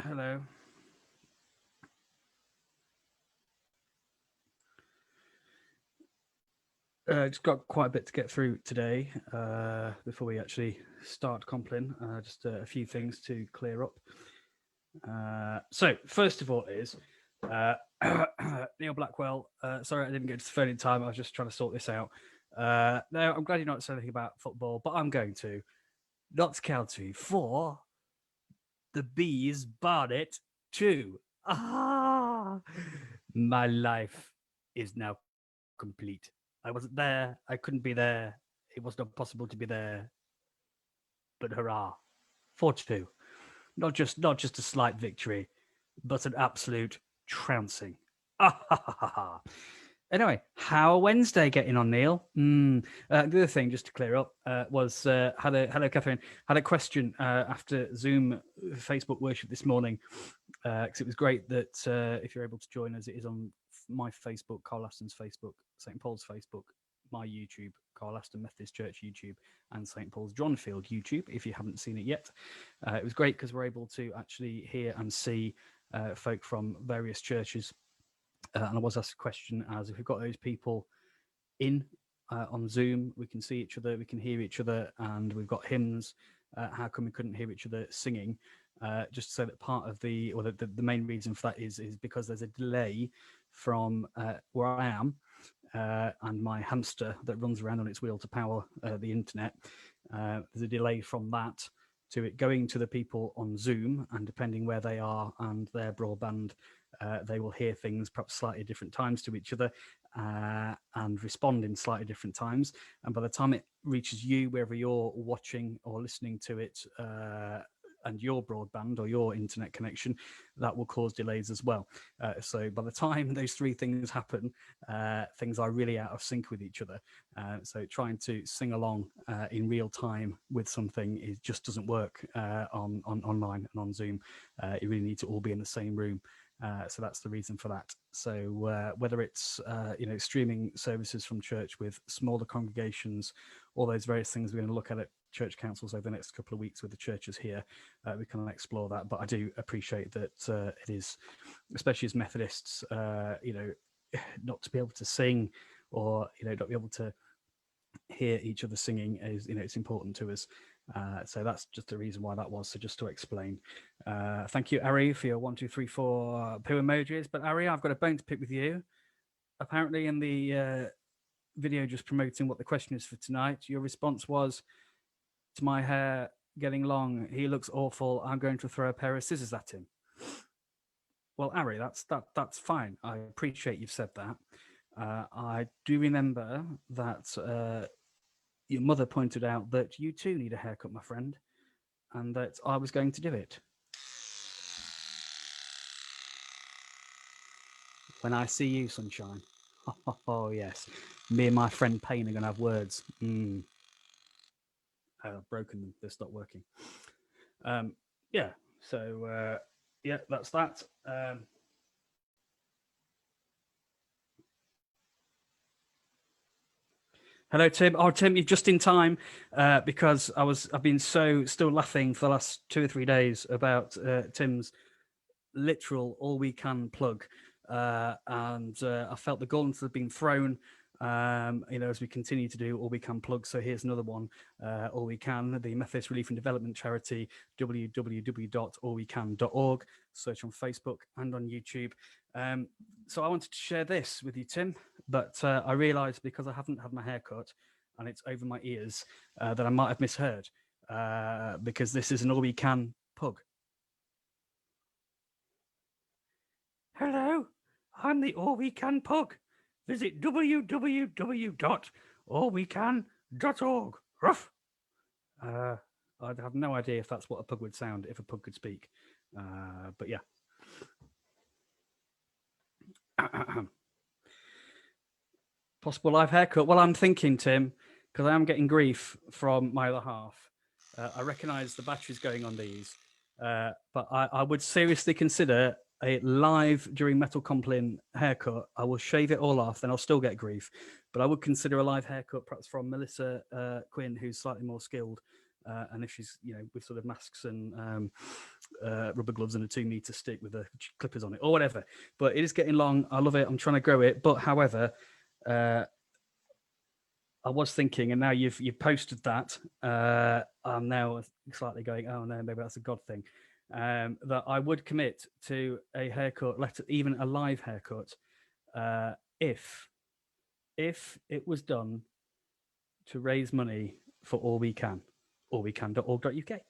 Hello. Just got quite a bit to get through today before we actually start Compline. Just a few things to clear up. So, first of all, is uh, Neil Blackwell. Sorry, I didn't get to the phone in time. I was just trying to sort this out. No, I'm glad you're not saying anything about football, but I'm going to. Notts County 4, the Bees Barnet 2. Ah, my life is now complete. I wasn't there. I couldn't be there. It was not possible to be there. But hurrah, 4-2. Not just a slight victory, but an absolute trouncing. Ah, ha, ha, ha, ha. Anyway, how are Wednesday getting on, Neil? The other thing, just to clear up, was hello, Catherine. Had a question after Zoom Facebook worship this morning, because it was great that if you're able to join us, it is on my Facebook, Carl Aston's Facebook, St. Paul's Facebook, my YouTube, Carl Aston Methodist Church YouTube, and St. Paul's Johnfield YouTube, if you haven't seen it yet. It was great because we're able to actually hear and see folk from various churches. And I was asked a question as if we've got those people in on Zoom, we can see each other, we can hear each other, and we've got hymns. How come we couldn't hear each other singing? Just so that part of the main reason for that is because there's a delay from where I am and my hamster that runs around on its wheel to power the internet. There's a delay from that to it going to the people on Zoom, and depending where they are and their broadband, they will hear things perhaps slightly different times to each other and respond in slightly different times. And by the time it reaches you, wherever you're watching or listening to it, and your broadband or your internet connection, that will cause delays as well. So by the time those three things happen, things are really out of sync with each other. So trying to sing along in real time with something just doesn't work on online and on Zoom. You really need to all be in the same room. So that's the reason for that. So whether it's streaming services from church with smaller congregations, all those various things we're going to look at church councils over the next couple of weeks with the churches here, we can explore that. But I do appreciate that it is, especially as Methodists, not to be able to sing or not be able to hear each other singing is it's important to us. So that's just the reason why that was. So just to explain, thank you, Ari, for your 1, 2, 3, 4 poo emojis. But Ari, I've got a bone to pick with you. Apparently, in the video just promoting what the question is for tonight, your response was, "To my hair getting long, he looks awful. I'm going to throw a pair of scissors at him." Well, Ari, that's fine. I appreciate you've said that. I do remember that your mother pointed out that you too need a haircut, my friend, and that I was going to do it. When I see you, sunshine. Oh, yes. Me and my friend Payne are going to have words. I've broken them. They're stopped working. Yeah, so, yeah, that's that. Hello, Tim. Oh, Tim, you're just in time because I've been still laughing for the last 2 or 3 days about Tim's literal all we can plug, and I felt the gauntlet had been thrown. As we continue to do all we can plug. So here's another one. All We Can, the Methodist Relief and Development Charity, www.allwecan.org. Search on Facebook and on YouTube. So I wanted to share this with you, Tim, but I realised because I haven't had my hair cut and it's over my ears that I might have misheard because this is an All We Can pug. Hello, I'm the All We Can pug. Visit www.allwecan.org. Ruff. I'd have no idea if that's what a pug would sound if a pug could speak. But yeah. Possible live haircut. Well, I'm thinking, Tim, because I am getting grief from my other half. I recognise the battery's going on these, but I would seriously consider a live during Metal Compline haircut. I will shave it all off, then I'll still get grief. But I would consider a live haircut, perhaps from Melissa Quinn, who's slightly more skilled and if she's, with sort of masks and rubber gloves and a 2 meter stick with the clippers on it or whatever. But it is getting long. I love it. I'm trying to grow it. But however, I was thinking, and now you've posted that. I'm now slightly going, oh no, maybe that's a God thing. That I would commit to a haircut, even a live haircut, if it was done to raise money for All We Can, allwecan.org.uk,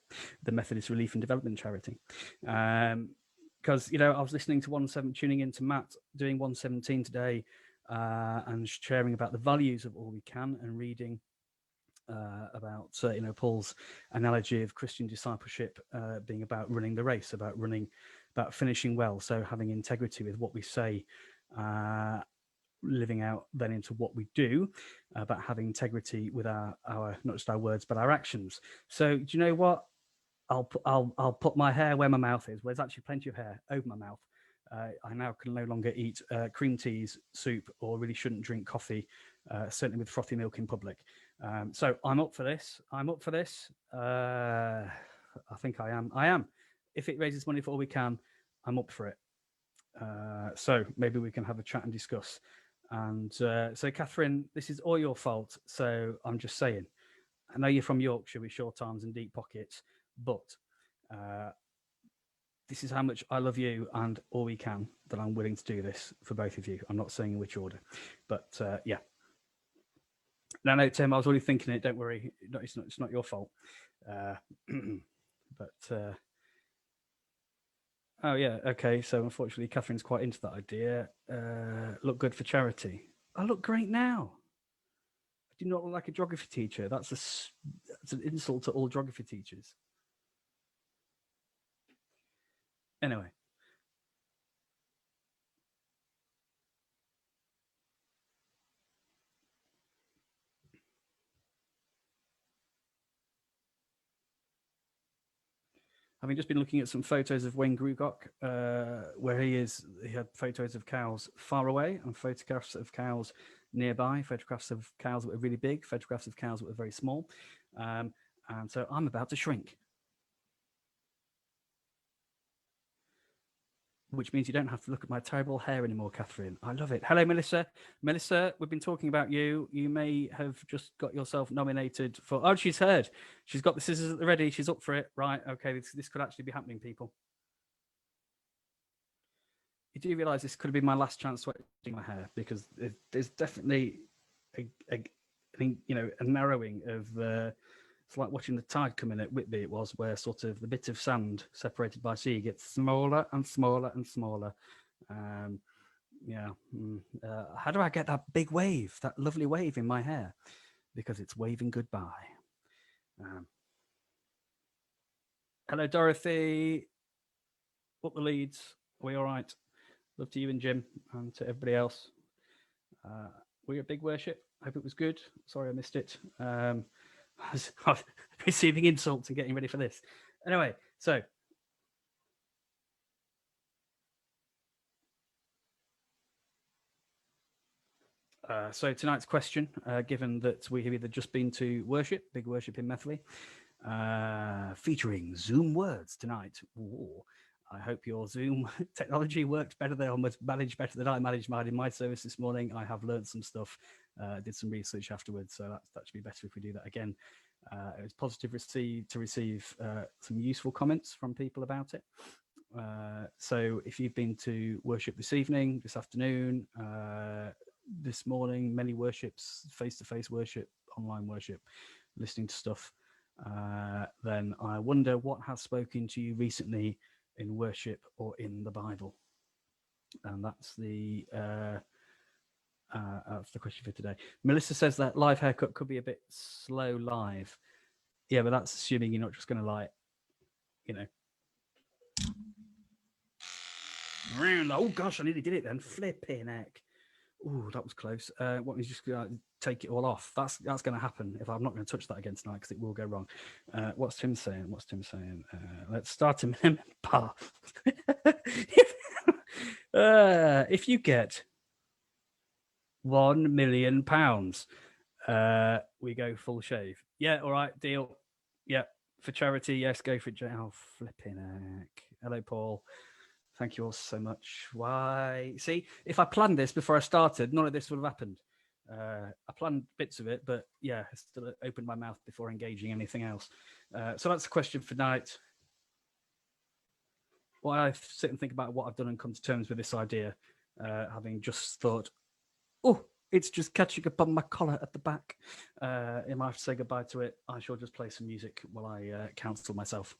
the Methodist Relief and Development Charity. Because I was listening to tuning into Matt doing 117 today, and sharing about the values of All We Can, and reading about Paul's analogy of Christian discipleship being about running the race, about finishing well. So having integrity with what we say, living out then into what we do, about having integrity with our not just our words but our actions. So do you know what? I'll put my hair where my mouth is. Well, there's actually plenty of hair over my mouth. I now can no longer eat cream teas, soup, or really shouldn't drink coffee, certainly with frothy milk in public. So I'm up for this. I think I am. If it raises money for All We Can, I'm up for it. So maybe we can have a chat and discuss. And so, Catherine, this is all your fault. So I'm just saying, I know you're from Yorkshire with short arms and deep pockets, but this is how much I love you and All We Can, that I'm willing to do this for both of you. I'm not saying in which order, but yeah. No, Tim, I was already thinking it. Don't worry, it's not your fault. But oh yeah, okay. So unfortunately, Catherine's quite into that idea. Look good for charity. I look great now. I do not look like a geography teacher. That's an insult to all geography teachers. Anyway. Having just been looking at some photos of Wayne Grugok, where he had photos of cows far away and photographs of cows nearby, photographs of cows that were really big, photographs of cows that were very small. And so I'm about to shrink. Which means you don't have to look at my terrible hair anymore, Catherine. I love it. Hello, Melissa. Melissa, we've been talking about you. You may have just got yourself nominated for... Oh, she's heard. She's got the scissors at the ready. She's up for it. Right, okay, this could actually be happening, people. You do realise this could have been my last chance to edit my hair, because there's definitely a narrowing of... It's like watching the tide come in at Whitby, it was, where sort of the bit of sand separated by sea gets smaller and smaller and smaller. How do I get that big wave, that lovely wave in my hair? Because it's waving goodbye. Hello, Dorothy. Up the leads. Are we all right? Love to you and Jim, and to everybody else. Were you at Big Worship? Hope it was good. Sorry I missed it. I was receiving insults and getting ready for this. Anyway, so tonight's question, given that we have either just been to worship, Big Worship in Methley, featuring Zoom words tonight. Ooh, I hope your Zoom technology worked better than, or managed better than I managed mine in my service this morning. I have learned some stuff, did some research afterwards, so that should be better if we do that again. It was positive to receive some useful comments from people about it. So if you've been to worship this evening, this afternoon, this morning, many worships, face-to-face worship, online worship, listening to stuff, then I wonder what has spoken to you recently in worship or in the Bible. And that's the question for today. Melissa says that live haircut could be a bit slow live. Yeah, but that's assuming you're not just going to oh gosh, I nearly did it then. Flipping heck. Oh, that was close. What is just going to take it all off? That's going to happen if I'm not going to touch that again tonight, because it will go wrong. What's Tim saying? Let's start him in par. If you get £1 million, we go full shave. Yeah, all right, deal. Yeah, for charity, yes, go for it. Oh, flipping heck. Hello, Paul. Thank you all so much. Why? See, if I planned this before I started, none of this would have happened. I planned bits of it, but yeah, I still opened my mouth before engaging anything else. So that's the question for tonight. While I sit and think about what I've done and come to terms with this idea, having just thought, oh, it's just catching up on my collar at the back. If I have to say goodbye to it, I shall just play some music while I counsel myself.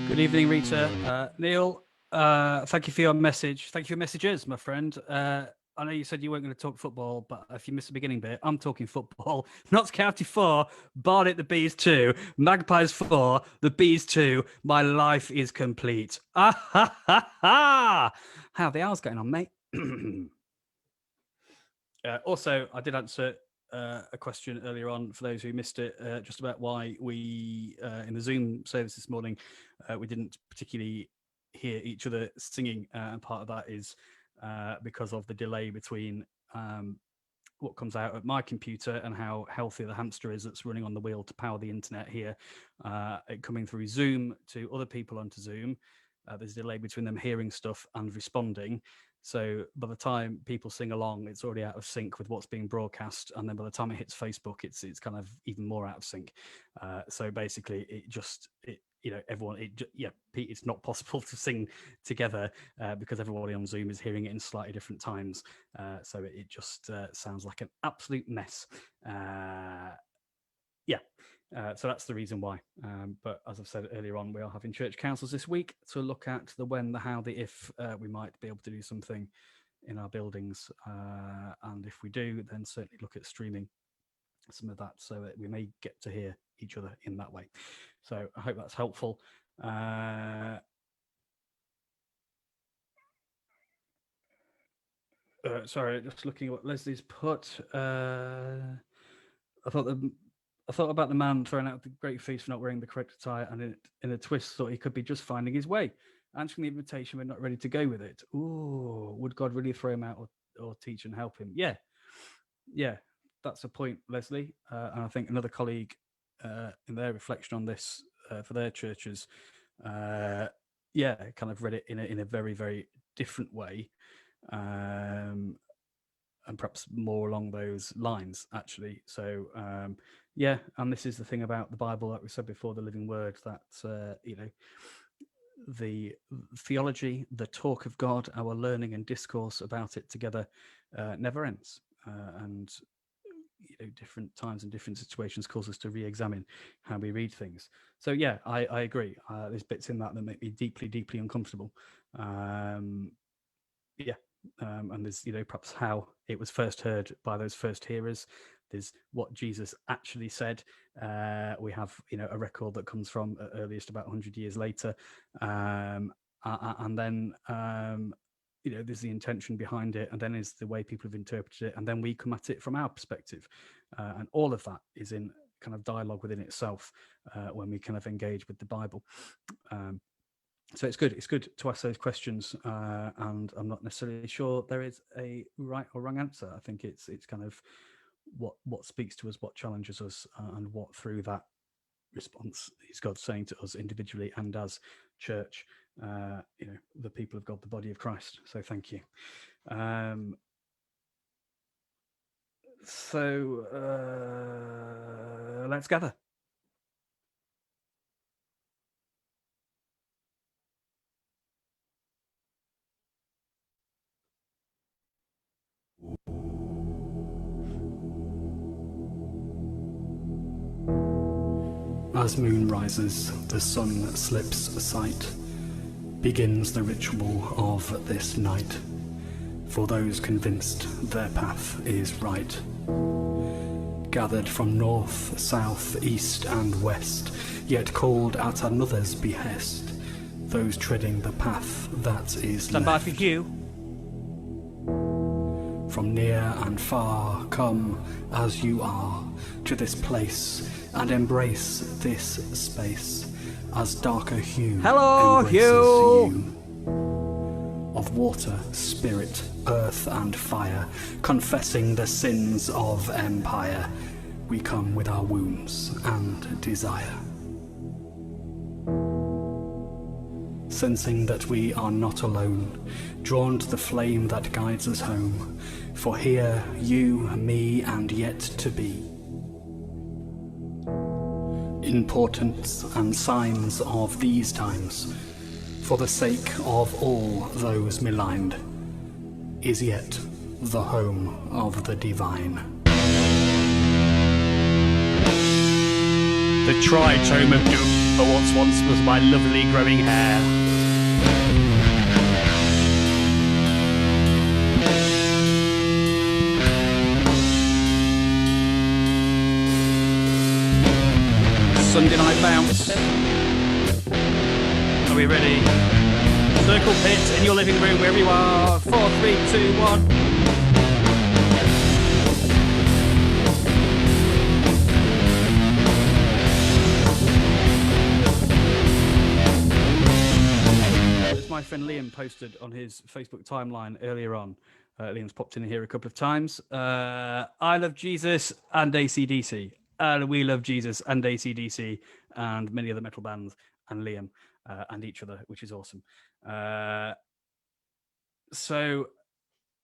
Good evening, Rita. Neil, thank you for your message. Thank you for your messages, my friend. I know you said you weren't going to talk football, but if you missed the beginning bit, I'm talking football. Notts County 4, Barnet the Bees 2, Magpies 4, the Bees 2. My life is complete. Ah ha ha ha! How are the hours going on, mate? Also, I did answer a question earlier on for those who missed it, just about why we, in the Zoom service this morning, we didn't particularly hear each other singing. And part of that is because of the delay between what comes out at my computer and how healthy the hamster is that's running on the wheel to power the internet here, it coming through Zoom to other people onto Zoom. There's a delay between them hearing stuff and responding. So by the time people sing along, it's already out of sync with what's being broadcast, and then by the time it hits Facebook, it's kind of even more out of sync. So basically, everyone, it's not possible to sing together because everybody on Zoom is hearing it in slightly different times. So it just sounds like an absolute mess. So that's the reason why. But as I've said earlier on, we are having church councils this week to look at the when, the how, the if we might be able to do something in our buildings. And if we do, then certainly look at streaming. some of that, so that we may get to hear each other in that way. So I hope that's helpful. Sorry, just looking at what Leslie's put. I thought about the man throwing out the great feast for not wearing the correct attire, and in a twist, thought he could be just finding his way, answering the invitation, but not ready to go with it. Ooh, would God really throw him out or teach and help him? Yeah, that's a point, Leslie. And I think another colleague in their reflection on this for their churches, kind of read it in a very, very different way. And perhaps more along those lines, actually. So, and this is the thing about the Bible, like we said before, the living word, that, the theology, the talk of God, our learning and discourse about it together never ends. And different times and different situations cause us to re-examine how we read things. So I agree. There's bits in that make me deeply, deeply uncomfortable. And there's perhaps how it was first heard by those first hearers. There's what Jesus actually said. We have a record that comes from earliest about 100 years later, and then there's the intention behind it, and then is the way people have interpreted it, and then we come at it from our perspective, and all of that is in kind of dialogue within itself when we kind of engage with the Bible. So it's good to ask those questions, and I'm not necessarily sure there is a right or wrong answer. I think it's kind of what speaks to us, what challenges us, and what through that response is God saying to us individually and as church, the people of God, the body of Christ. So thank you. So let's gather. As moon rises, the sun slips sight. Begins the ritual of this night. For those convinced their path is right. Gathered from north, south, east and west, yet called at another's behest. Those treading the path that is Stand by for you. From near and far, come as you are to this place and embrace this space as darker hue. Hello, Hugh! You. Of water, spirit, earth and fire, confessing the sins of empire, we come with our wounds and desire. Sensing that we are not alone, drawn to the flame that guides us home, for here, you, me, and yet to be. Importance and signs of these times, for the sake of all those maligned, is yet the home of the divine. The tritome of doom for what once was my lovely growing hair. Sunday night bounce. Are we ready? Circle pit in your living room, wherever you are. 4, 3, 2, 1. As my friend Liam posted on his Facebook timeline earlier on, Liam's popped in here a couple of times. I love Jesus and AC/DC. And we love Jesus and AC/DC and many other metal bands and Liam and each other, which is awesome. So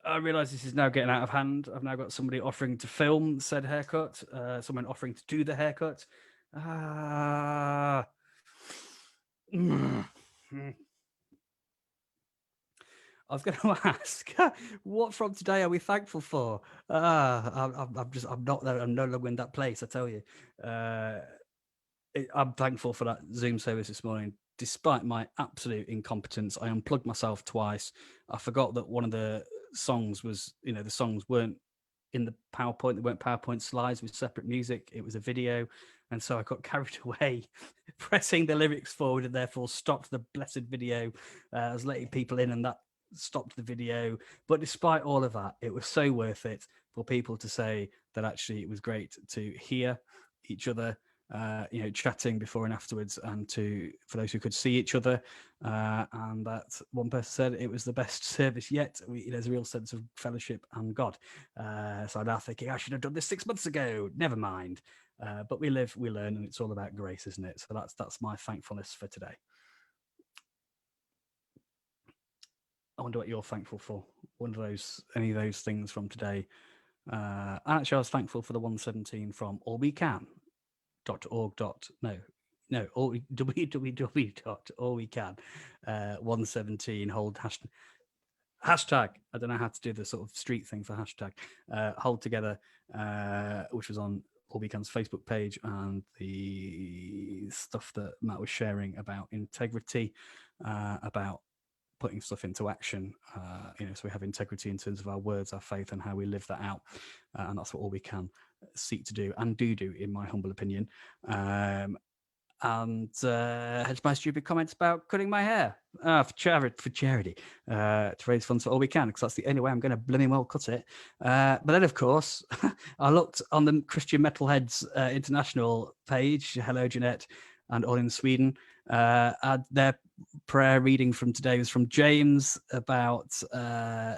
I realise this is now getting out of hand. I've now got somebody offering to film said haircut, someone offering to do the haircut. I was going to ask, what from today are we thankful for? I'm not there. I'm no longer in that place, I tell you. I'm thankful for that Zoom service this morning. Despite my absolute incompetence, I unplugged myself twice. I forgot that one of the songs was, the songs weren't in the PowerPoint. There weren't PowerPoint slides with separate music. It was a video. And so I got carried away pressing the lyrics forward and therefore stopped the blessed video. I was letting people in and that stopped the video. But despite all of that, it was so worth it for people to say that actually it was great to hear each other, chatting before and afterwards, and for those who could see each other. And that one person said it was the best service yet. There's a real sense of fellowship and God. So I'm now thinking I should have done this 6 months ago. Never mind. But we live, we learn, and it's all about grace, isn't it? So that's my thankfulness for today. I wonder what you're thankful for. Any of those things from today. Actually, I was thankful for the 117 from allwecan.org. www.allwecan 117 hold hashtag. I don't know how to do the sort of street thing for hashtag. Hold together, which was on All Wecan's Facebook page, and the stuff that Matt was sharing about integrity, about putting stuff into action. So we have integrity in terms of our words, our faith, and how we live that out. And that's what All We Can seek to do and do, in my humble opinion. And hence my stupid comments about cutting my hair for charity, to raise funds for All We Can, because that's the only way I'm going to blooming well cut it. But then, of course, I looked on the Christian Metalheads International page. Hello, Jeanette, and all in Sweden. Their prayer reading from today was from James about,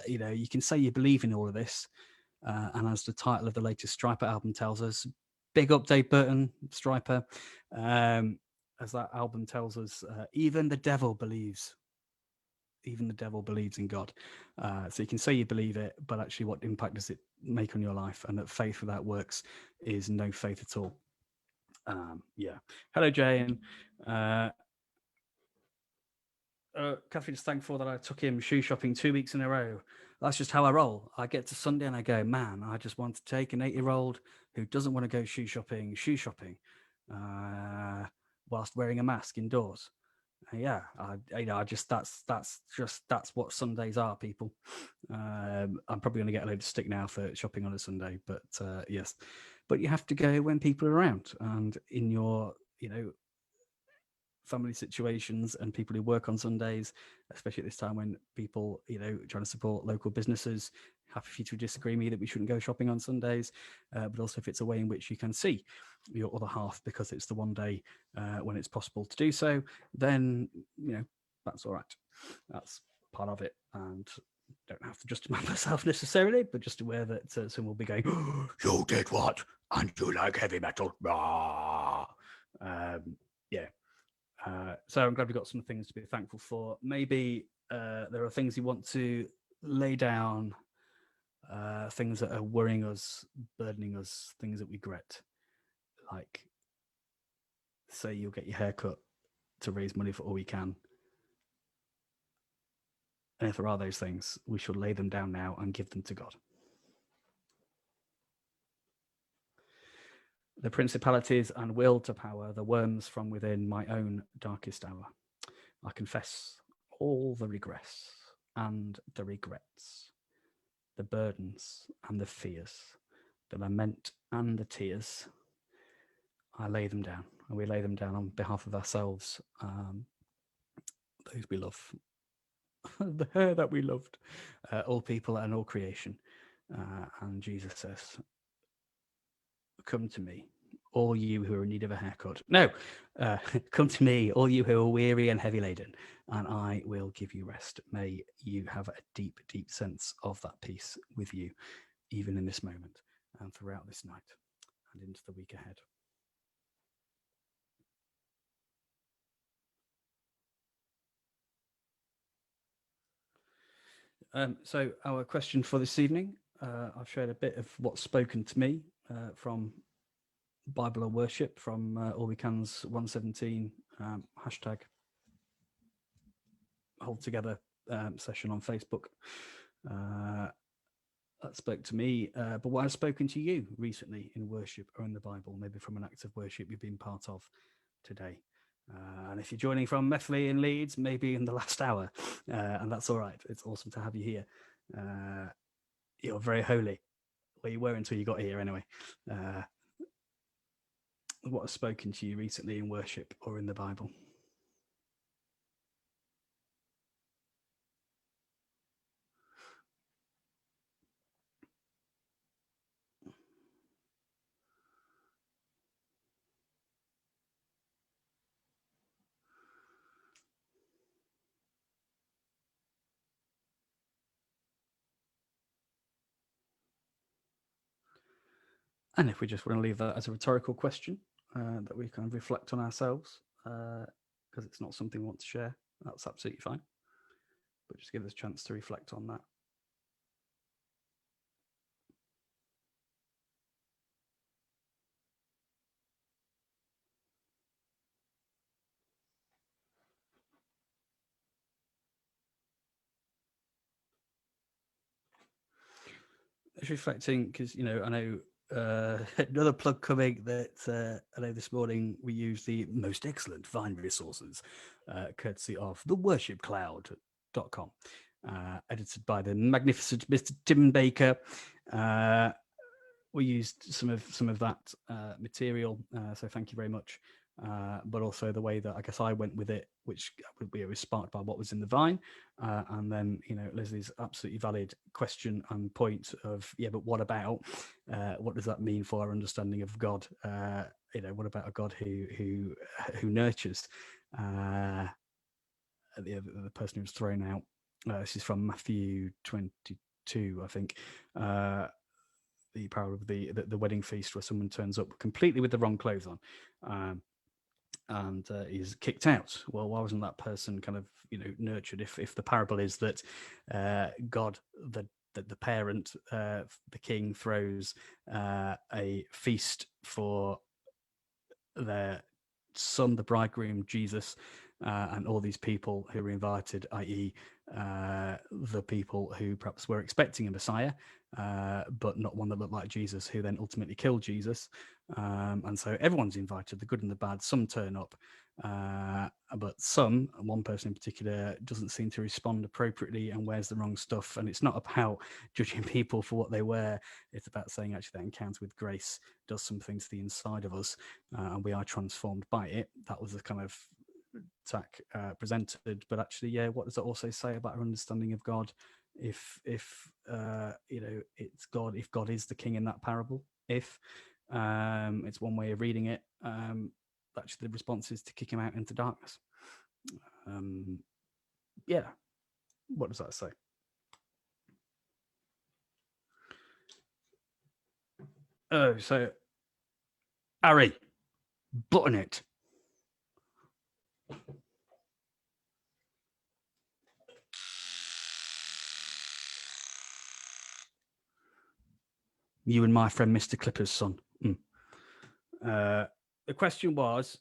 you can say you believe in all of this. And as the title of the latest Striper album tells us, big update, Burton, Striper. As that album tells us, even the devil believes. Even the devil believes in God. So you can say you believe it, but actually what impact does it make on your life? And that faith without works is no faith at all. Hello, Jane. Catherine's thankful that I took him shoe shopping 2 weeks in a row. That's just how I roll. I get to Sunday and I go, man, I just want to take an 8-year-old who doesn't want to go shoe shopping, whilst wearing a mask indoors. That's what Sundays are, people. I'm probably going to get a load of stick now for shopping on a Sunday, but yes. But you have to go when people are around, and in your, family situations and people who work on Sundays, especially at this time when people, trying to support local businesses. Happy for you to disagree with me that we shouldn't go shopping on Sundays, but also if it's a way in which you can see your other half because it's the one day when it's possible to do so, then, that's all right. That's part of it. And don't have to justify myself necessarily, but just aware that someone will be going, oh, you did what? And you like heavy metal? So I'm glad we've got some things to be thankful for. Maybe there are things you want to lay down, things that are worrying us, burdening us, things that we regret. Like, say you'll get your hair cut to raise money for All We Can. And if there are those things, we should lay them down now and give them to God. The principalities and will to power, the worms from within my own darkest hour. I confess all the regress and the regrets, the burdens and the fears, the lament and the tears. I lay them down, and we lay them down on behalf of ourselves, those we love, the hair that we loved, all people and all creation. And Jesus says, come to me, all you who are in need of a haircut. No, come to me, all you who are weary and heavy laden, and I will give you rest. May you have a deep, deep sense of that peace with you, even in this moment and throughout this night and into the week ahead. So our question for this evening, I've shared a bit of what's spoken to me from Bible and Worship from All We Can's 117 hashtag hold together session on Facebook. That spoke to me, but what has spoken to you recently in worship or in the Bible, maybe from an act of worship you've been part of today. And if you're joining from Methley in Leeds, maybe in the last hour, and that's all right. It's awesome to have you here. You're very holy. Well, you were until you got here anyway. What has spoken to you recently in worship or in the Bible? And if we just want to leave that as a rhetorical question, that we kind of reflect on ourselves, because it's not something we want to share, that's absolutely fine. But just give us a chance to reflect on that. It's reflecting because, you know, I know another plug coming that I know this morning we use the most excellent Vine resources, courtesy of theworshipcloud.com, edited by the magnificent Mr. Tim Baker. We used some of that material, so thank you very much. But also the way that I guess I went with it, which was sparked by what was in the Vine, and then, you know, Leslie's absolutely valid question and point of, yeah, but what about what does that mean for our understanding of God? You know, what about a God who nurtures? The person who was thrown out. This is from Matthew 22, I think. The parable of the wedding feast, where someone turns up completely with the wrong clothes on, and is kicked out. Well, why wasn't that person kind of, you know, nurtured? If the parable is that God, the parent, the king, throws a feast for their son, the bridegroom, Jesus, and all these people who were invited, i.e., the people who perhaps were expecting a Messiah, but not one that looked like Jesus, who then ultimately killed Jesus. And so everyone's invited, the good and the bad. Some turn up, but one person in particular, doesn't seem to respond appropriately and wears the wrong stuff. And it's not about judging people for what they wear. It's about saying, actually, that encounter with grace does something to the inside of us, and we are transformed by it. That was the kind of tack presented. But actually, yeah, what does it also say about our understanding of God? If you know, it's God, if God is the king in that parable, if it's one way of reading it, actually the response is to kick him out into darkness. Yeah, what does that say? Oh, so Harry, button it. You and my friend Mr. Clipper's son. The question was,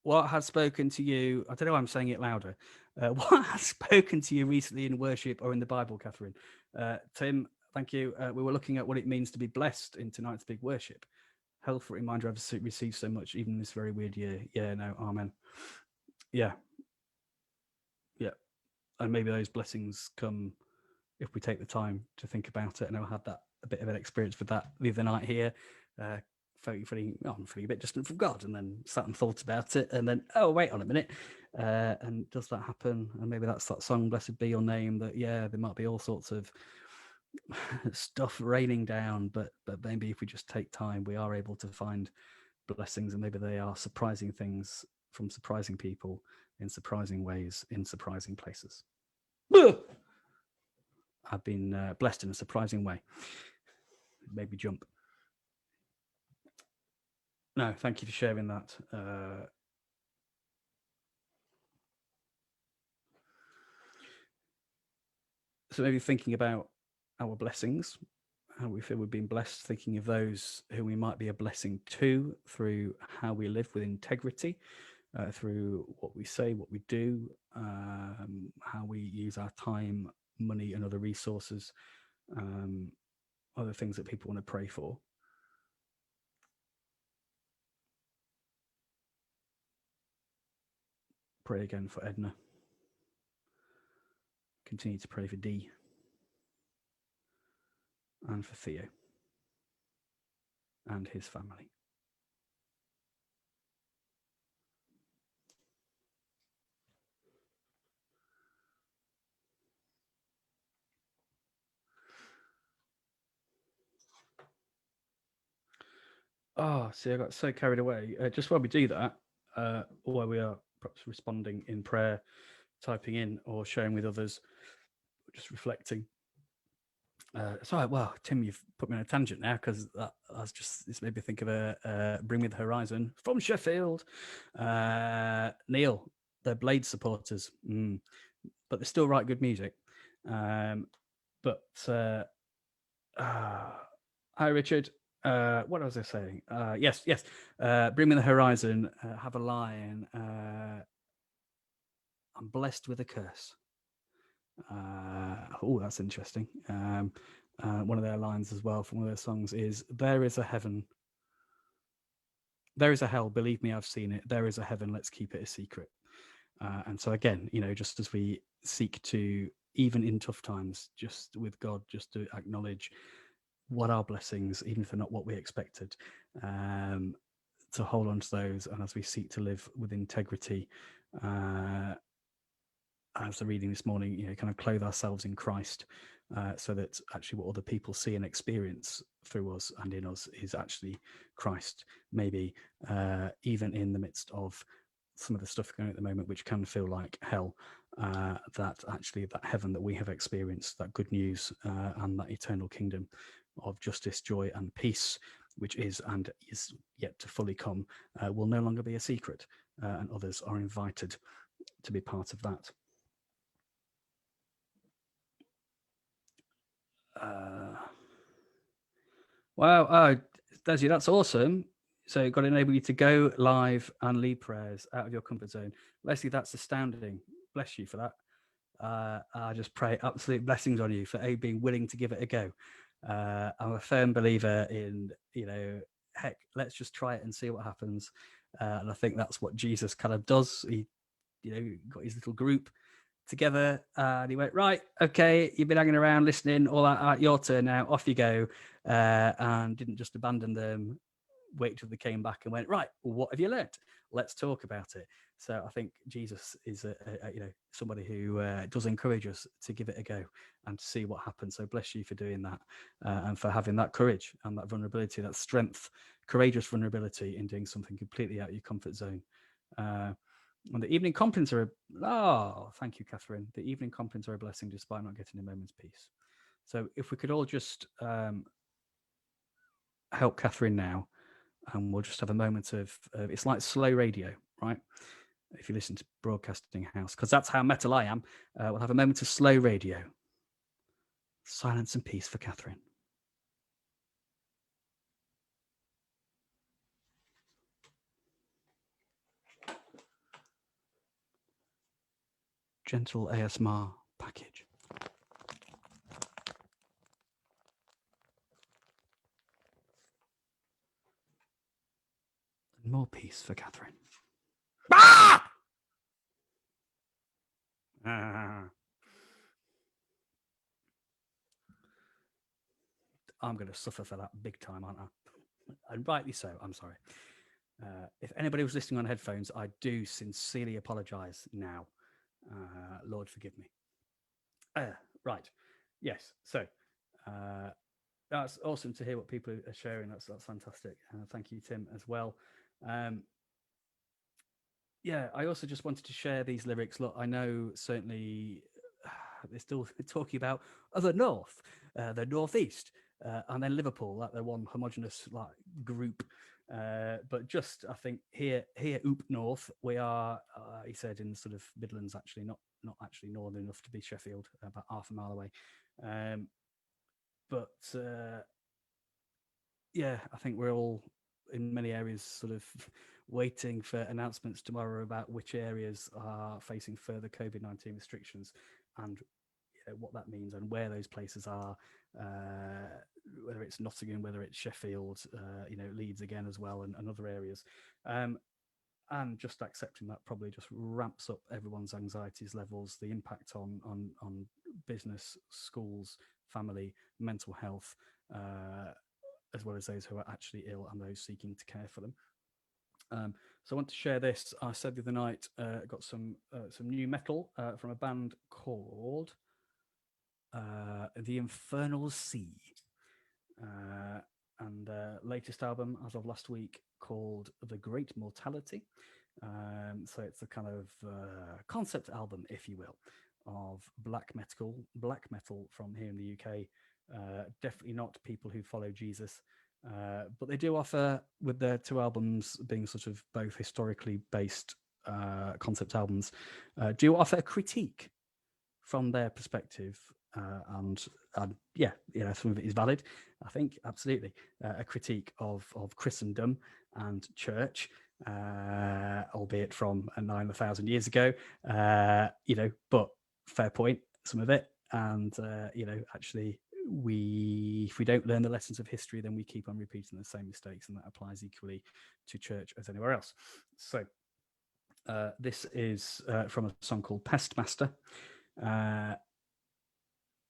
what has spoken to you? I don't know why I'm saying it louder. What has spoken to you recently in worship or in the Bible, Catherine? Tim, thank you. We were looking at what it means to be blessed in tonight's big worship. Helpful reminder I've received so much, even this very weird year. Yeah, no, amen. Yeah. Yeah. And maybe those blessings come if we take the time to think about it. And I had that a bit of an experience with that the other night here. I'm feeling a bit distant from God, and then sat and thought about it, and then, oh, wait on a minute, and does that happen? And maybe that's that song, Blessed Be Your Name, that, yeah, there might be all sorts of stuff raining down, but maybe if we just take time, we are able to find blessings, and maybe they are surprising things from surprising people in surprising ways in surprising places. I've been blessed in a surprising way. It made me jump. No, thank you for sharing that. So maybe thinking about our blessings, how we feel we've been blessed, thinking of those who we might be a blessing to through how we live with integrity, through what we say, what we do, how we use our time, money, and other resources, other things that people want to pray for. Pray again for Edna. Continue to pray for Dee and for Theo. and his family. Oh, see, I got so carried away. Just while we do that, while we are perhaps responding in prayer, typing in or sharing with others, just reflecting. Sorry, well, Tim, you've put me on a tangent now because that's just it's made me think of a Bring Me the Horizon from Sheffield. Neil, they're Blade supporters, but they still write good music. But hi, Richard. What was I saying? Yes. Bring Me the Horizon. Have a line. I'm blessed with a curse. Oh, that's interesting. One of their lines as well from one of their songs is, there is a heaven. There is a hell. Believe me, I've seen it. There is a heaven. Let's keep it a secret. And so again, just as we seek to, even in tough times, just with God, just to acknowledge what are blessings, even if they're not what we expected, to hold on to those. And as we seek to live with integrity, as the reading this morning, kind of clothe ourselves in Christ, so that actually what other people see and experience through us and in us is actually Christ. Maybe even in the midst of some of the stuff going on at the moment, which can feel like hell, that actually that heaven that we have experienced, that good news and that eternal kingdom of justice, joy, and peace, which is and is yet to fully come, will no longer be a secret, and others are invited to be part of that. Wow, Desi, that's awesome. So got to enable you to go live and lead prayers out of your comfort zone. Leslie, that's astounding. Bless you for that. I just pray absolute blessings on you for being willing to give it a go. I'm a firm believer in, heck, let's just try it and see what happens. And I think that's what Jesus kind of does. He, got his little group together and he went, right, okay, you've been hanging around listening, all that, your turn now, off you go. And didn't just abandon them, wait till they came back and went, right, well, what have you learnt? Let's talk about it. So I think Jesus is somebody who does encourage us to give it a go and to see what happens. So bless you for doing that, and for having that courage and that vulnerability, that strength, courageous vulnerability in doing something completely out of your comfort zone. And the evening complines are thank you, Catherine. The evening complines are a blessing despite not getting a moment's peace. So if we could all just help Catherine now, and we'll just have a moment of it's like slow radio, right? If you listen to Broadcasting House, because that's how metal I am, we'll have a moment of slow radio. Silence and peace for Catherine. Gentle ASMR package. And more peace for Catherine. Ah! I'm going to suffer for that big time, aren't I? And rightly so. I'm sorry. If anybody was listening on headphones, I do sincerely apologise now. Lord, forgive me. Right. Yes. So that's awesome to hear what people are sharing. That's fantastic. Thank you, Tim, as well. Yeah, I also just wanted to share these lyrics. Look, I know certainly they're still talking about the north, the northeast, and then Liverpool, like they're one homogenous like group. But just I think here up north we are. He said in sort of Midlands, actually not actually northern enough to be Sheffield, about half a mile away. But yeah, I think we're all in many areas sort of waiting for announcements tomorrow about which areas are facing further COVID-19 restrictions and what that means and where those places are, whether it's Nottingham, whether it's Sheffield, Leeds again as well, and other areas. And just accepting that probably just ramps up everyone's anxieties levels, the impact on business, schools, family, mental health, as well as those who are actually ill and those seeking to care for them. So I want to share this. I said the other night, got some new metal from a band called The Infernal Sea, and latest album as of last week called The Great Mortality. So it's a kind of concept album, if you will, of black metal from here in the UK. Definitely not people who follow Jesus. But they do offer, with their two albums being sort of both historically based concept albums, do offer a critique from their perspective. And yeah, some of it is valid, I think, absolutely. A critique of Christendom and church, albeit from 9,000 years ago, but fair point, some of it. And, actually, if we don't learn the lessons of history, then we keep on repeating the same mistakes, and that applies equally to church as anywhere else. So this is from a song called Pestmaster.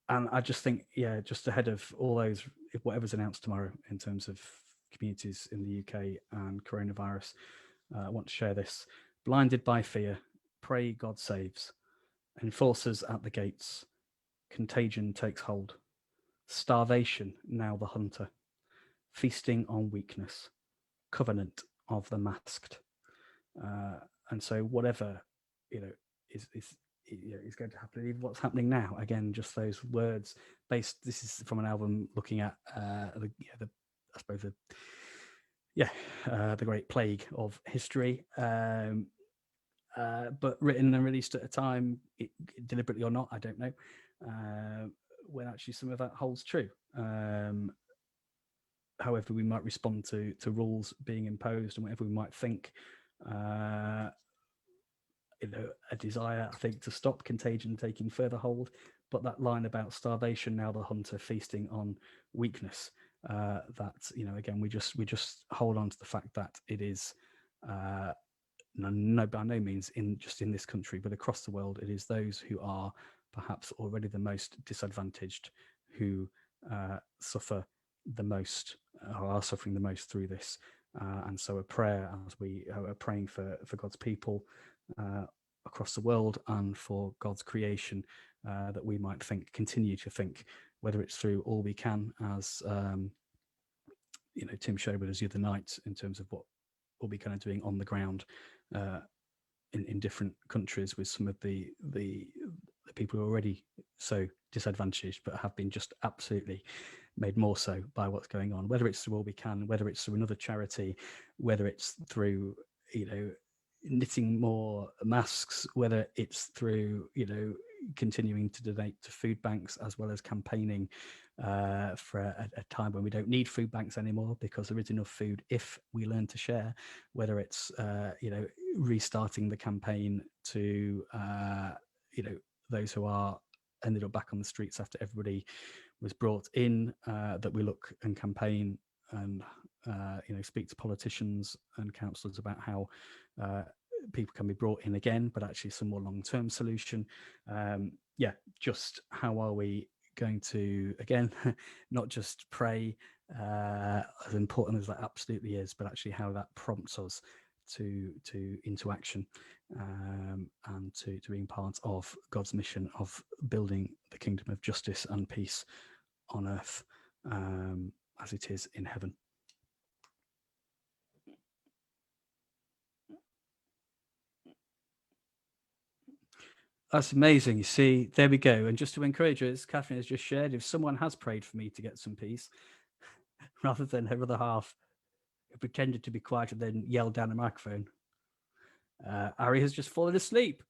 And I just think, just ahead of all those, whatever's announced tomorrow in terms of communities in the UK and coronavirus, I want to share this. Blinded by fear, pray God saves. Enforcers at the gates. Contagion takes hold. Starvation now the hunter. Feasting on weakness. Covenant of the masked. And so whatever, is going to happen. Even what's happening now, again, just those words based. This is from an album looking at the Great Plague of history, but written and released at a time, deliberately or not, I don't know, when actually some of that holds true. However we might respond to rules being imposed and whatever we might think, a desire, I think, to stop contagion taking further hold. But that line about starvation now the hunter, feasting on weakness, that, again, we just hold on to the fact that it is no, by no means in this country, but across the world, it is those who are perhaps already the most disadvantaged who suffer the most, or are suffering the most through this. And so a prayer, as we are praying for God's people across the world and for God's creation, that we might continue to think, whether it's through All We Can, as Tim showed with us the other night, in terms of what All We Can are doing on the ground in different countries with some of the people who are already so disadvantaged, but have been just absolutely made more so by what's going on, whether it's through All We Can, whether it's through another charity, whether it's through knitting more masks, whether it's through continuing to donate to food banks, as well as campaigning for a time when we don't need food banks anymore, because there is enough food if we learn to share, whether it's restarting the campaign to those who are ended up back on the streets after everybody was brought in, that we look and campaign and speak to politicians and councillors about how people can be brought in again, but actually some more long-term solution. Just how are we going to, again, not just pray, as important as that absolutely is, but actually how that prompts us to into action, and to being part of God's mission of building the kingdom of justice and peace on earth, as it is in heaven. That's amazing. You see, there we go. And just to encourage us, Catherine has just shared, if someone has prayed for me to get some peace, rather than her other half who pretended to be quiet and then yelled down a microphone, Ari has just fallen asleep.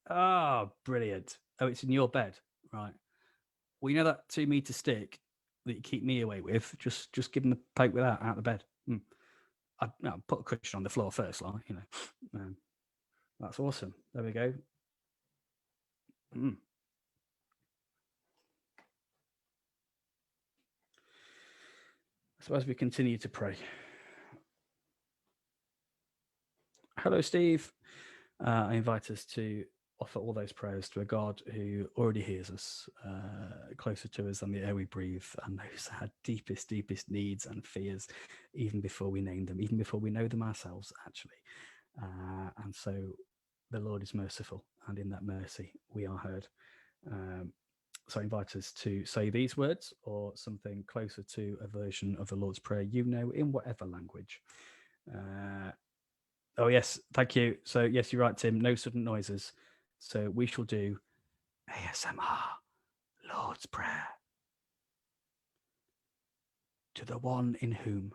Oh, brilliant. Oh, it's in your bed. Right. Well, you know that 2 meter stick that you keep me away with? Just give him a poke with that out of bed. I'd put a cushion on the floor first, that's awesome. There we go. So as we continue to pray. Hello, Steve. I invite us to offer all those prayers to a God who already hears us, closer to us than the air we breathe, and knows our deepest, deepest needs and fears, even before we name them, even before we know them ourselves, actually. And so the Lord is merciful, and in that mercy we are heard. So I invite us to say these words or something closer to a version of the Lord's Prayer you know, in whatever language. Oh, yes, thank you. So, yes, you're right, Tim. No sudden noises. So we shall do ASMR, Lord's Prayer. To the one in whom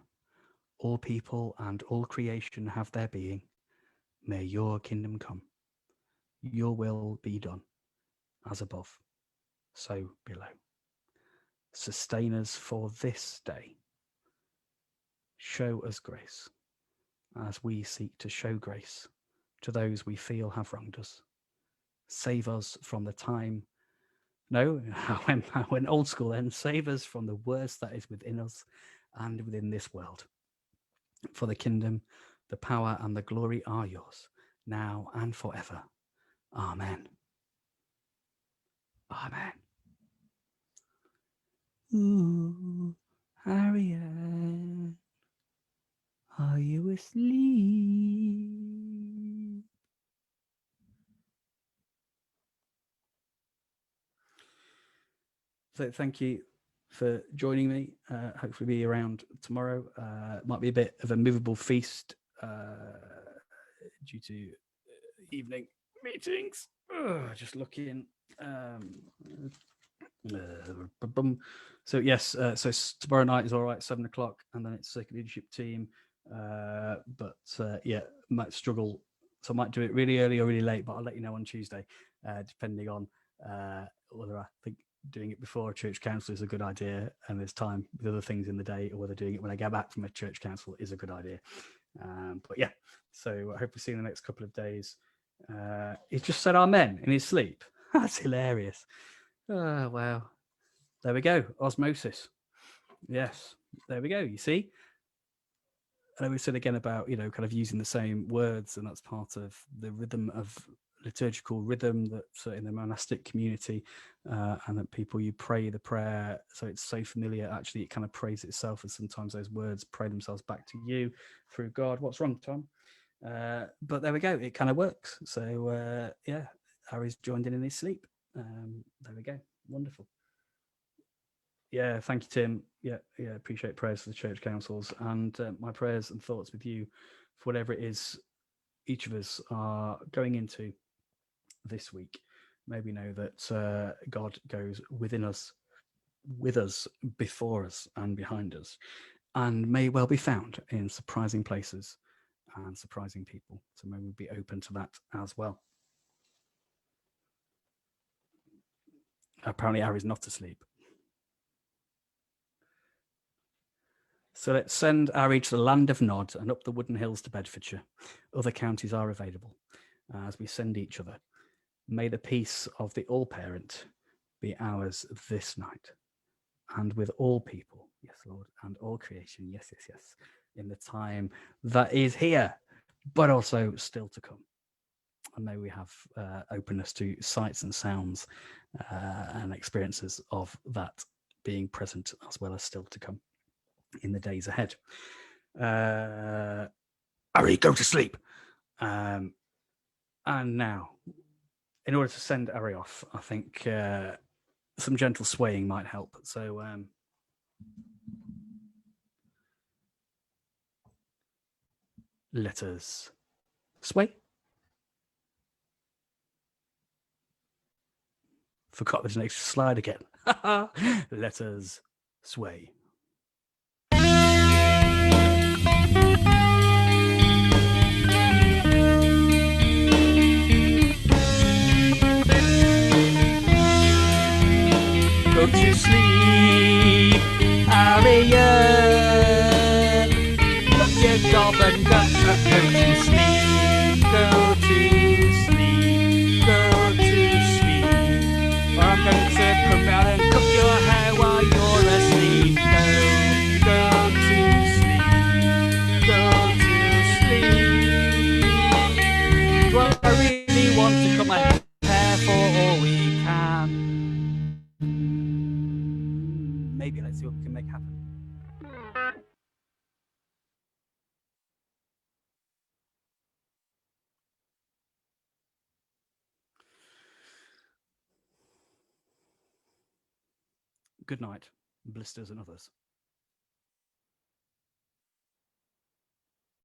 all people and all creation have their being, may your kingdom come. Your will be done, as above, so below. Sustain us for this day. Show us grace, as we seek to show grace to those we feel have wronged us. Save us from the time. No, I went old school then. Save us from the worst that is within us and within this world. For the kingdom, the power, and the glory are yours, now and forever. Amen. Amen. Ooh, Harriet, are you asleep? So thank you for joining me. Hopefully be around tomorrow. Might be a bit of a movable feast due to evening meetings. Just looking. So yes, so tomorrow night is all right, 7:00, and then it's second leadership team. But yeah, might struggle. So I might do it really early or really late, but I'll let you know on Tuesday, depending on whether I think doing it before a church council is a good idea and there's time with other things in the day, or whether doing it when I get back from a church council is a good idea. But yeah, so I hope we see you in the next couple of days. He just said amen in his sleep. That's hilarious. Oh, wow. There we go. Osmosis. Yes, there we go. You see? And we said again about, kind of using the same words, and that's part of the rhythm of liturgical rhythm that's in the monastic community, and that people, you pray the prayer, so it's so familiar, actually it kind of prays itself, and sometimes those words pray themselves back to you through God. What's wrong, Tom? But there we go, it kind of works. So yeah, Harry's joined in his sleep. There we go, wonderful. Yeah, thank you, Tim. Yeah, appreciate prayers for the church councils, and my prayers and thoughts with you for whatever it is each of us are going into this week. May we know that God goes within us, with us, before us, and behind us, and may well be found in surprising places and surprising people. So may we be open to that as well. Apparently, Ari's not asleep. So let's send Ari to the land of Nod and up the wooden hills to Bedfordshire. Other counties are available as we send each other. May the peace of the All-Parent be ours this night, and with all people, yes, Lord, and all creation, yes, yes, yes, in the time that is here, but also still to come. And may we have openness to sights and sounds and experiences of that being present as well as still to come in the days ahead. Ari, go to sleep. And now, in order to send Ari off, I think some gentle swaying might help. So let us sway. Forgot there's an extra slide again. Let us sway. Go to sleep, Arian. Look your gob and go to sleep. Go to sleep. Go to sleep. I'm going to come out and cut your hair while you're asleep. Go to sleep. Go to sleep. Well, I really want to cut my hair. maybe let's see what we can make happen. Good night, blisters and others.